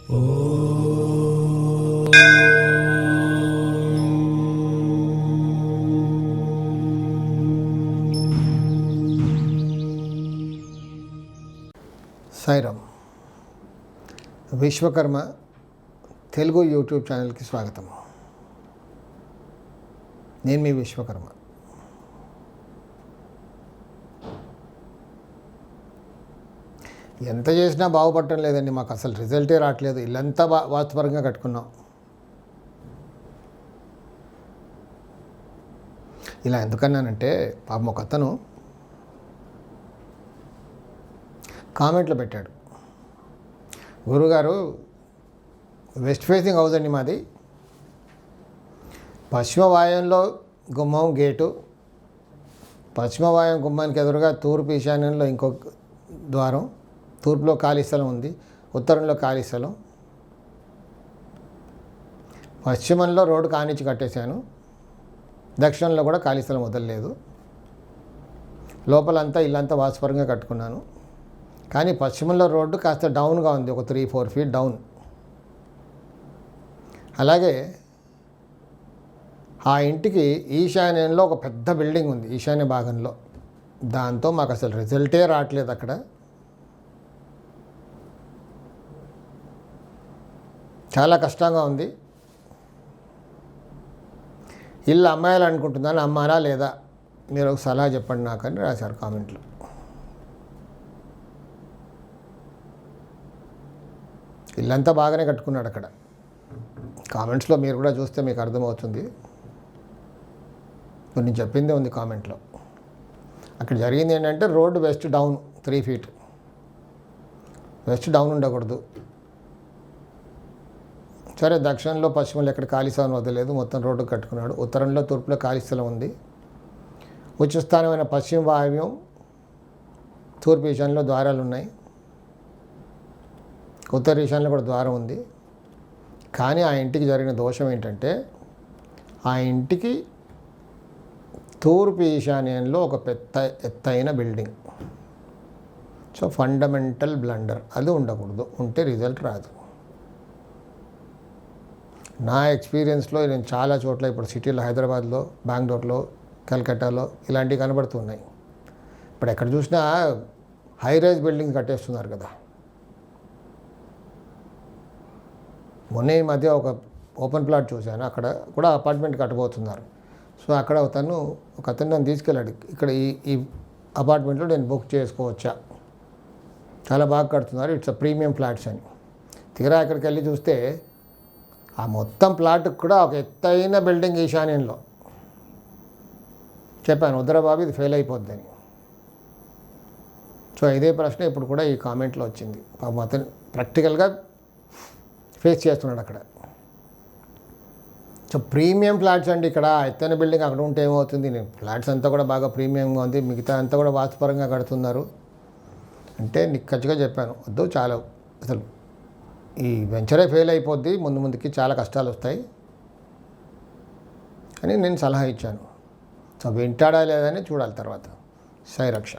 Sairam. Vishwakarma Telugu YouTube ఛానల్కి స్వాగతం. నేను మీ విశ్వకర్మ. ఎంత చేసినా బాగుపడటం లేదండి. మాకు అసలు రిజల్టే రావట్లేదు. ఇల్లంతా వాస్తుపరంగా కట్టుకున్నాం. ఇలా ఎందుకన్నానంటే, పాపం ఒక అతను కామెంట్లో పెట్టాడు, గురుగారు వెస్ట్ ఫేసింగ్ హౌస్ అండి మాది, పశ్చిమ వాయువ్యంలో గుమ్మం గేటు, పశ్చిమ వాయువ్యం గుమ్మానికి ఎదురుగా తూర్పు ఈశాన్యంలో ఇంకొక ద్వారం, తూర్పులో ఖాళీ స్థలం ఉంది, ఉత్తరంలో ఖాళీ స్థలం, పశ్చిమంలో రోడ్డు కానిచ్చి కట్టేశాను, దక్షిణంలో కూడా ఖాళీ స్థలం వదలలేదు, లోపలంతా ఇల్లంతా వాస్తుపరంగా కట్టుకున్నాను. కానీ పశ్చిమంలో రోడ్డు కాస్త డౌన్గా ఉంది, ఒక 3-4 ఫీట్ డౌన్. అలాగే ఆ ఇంటికి ఈశాన్యంలో ఒక పెద్ద బిల్డింగ్ ఉంది, ఈశాన్య భాగంలో. దాంతో మాకు అసలు రిజల్టే రావట్లేదు. అక్కడ చాలా కష్టంగా ఉంది. ఇల్లు అమ్మాయిలు అనుకుంటున్నాను, అమ్మారా లేదా, మీరు ఒక సలహా చెప్పండి నాకని రాశారు కామెంట్లో. ఇల్లంతా బాగానే కట్టుకున్నాడు. అక్కడ కామెంట్స్లో మీరు కూడా చూస్తే మీకు అర్థమవుతుంది. నేను చెప్పిందే ఉంది కామెంట్లో. అక్కడ జరిగింది ఏంటంటే, road west down 3 feet, west down ఉండకూడదు. సరే, దక్షిణంలో పశ్చిమంలో ఎక్కడ ఖాళీ స్థలం వదలలేదు, మొత్తం రోడ్డు కట్టుకున్నాడు. ఉత్తరంలో తూర్పులో ఖాళీ స్థలం ఉంది. ఉచ్చస్థానమైన పశ్చిమ వాయువ్యం తూర్పు ఈశాన్యంలో ద్వారాలు ఉన్నాయి, ఉత్తర ఈశాన్యంలో కూడా ద్వారం ఉంది. కానీ ఆ ఇంటికి జరిగిన దోషం ఏంటంటే, ఆ ఇంటికి తూర్పు ఈశాన్యంలో ఒక పెద్ద ఎత్తైన బిల్డింగ్. సో ఫండమెంటల్ బ్లండర్, అది ఉండకూడదు. ఉంటే రిజల్ట్ రాదు. నా ఎక్స్పీరియన్స్లో నేను చాలా చోట్ల, ఇప్పుడు సిటీలో హైదరాబాద్లో, బెంగళూరులో, కలకట్టాలో ఇలాంటివి కనబడుతున్నాయి. ఇప్పుడు ఎక్కడ చూసినా హై రైజ్ బిల్డింగ్ కట్టేస్తున్నారు కదా. మొన్న ఈ మధ్య ఒక ఓపెన్ ప్లాట్ చూశాను, అక్కడ కూడా అపార్ట్మెంట్ కట్టబోతున్నారు. సో అక్కడ ఒక అతను నన్ను తీసుకెళ్ళాడు, ఇక్కడ ఈ అపార్ట్మెంట్లో నేను బుక్ చేసుకోవచ్చా, చాలా బాగా కడుతున్నారు, ఇట్స్ ప్రీమియం ఫ్లాట్స్ అని. తీరా అక్కడికి వెళ్ళి చూస్తే ఆ మొత్తం ప్లాట్కి కూడా ఒక ఎత్తైన బిల్డింగ్ ఈశాన్యంలో. చెప్పాను, వద్దురాబాబు ఇది ఫెయిల్ అయిపోద్దని. సో ఇదే ప్రశ్న ఇప్పుడు కూడా ఈ కామెంట్లో వచ్చింది. పాపం అతను ప్రాక్టికల్గా ఫేస్ చేస్తున్నాడు అక్కడ. సో ప్రీమియం ఫ్లాట్స్ అండి ఇక్కడ. ఎత్తైన బిల్డింగ్ అక్కడ ఉంటే ఏమవుతుంది, ఫ్లాట్స్ అంతా కూడా బాగా ప్రీమియంగా ఉంది, మిగతా అంతా కూడా వాస్తుపరంగా కడుతున్నారు అంటే నిక్కచ్చిగా చెప్పాను, వద్దు, చాలా అసలు ఈ వెంచరే ఫెయిల్ అయిపోద్ది, ముందుకి చాలా కష్టాలు వస్తాయి అని నేను సలహా ఇచ్చాను. సో వింటాడా లేదని చూడాలి తర్వాత. సాయి రక్ష.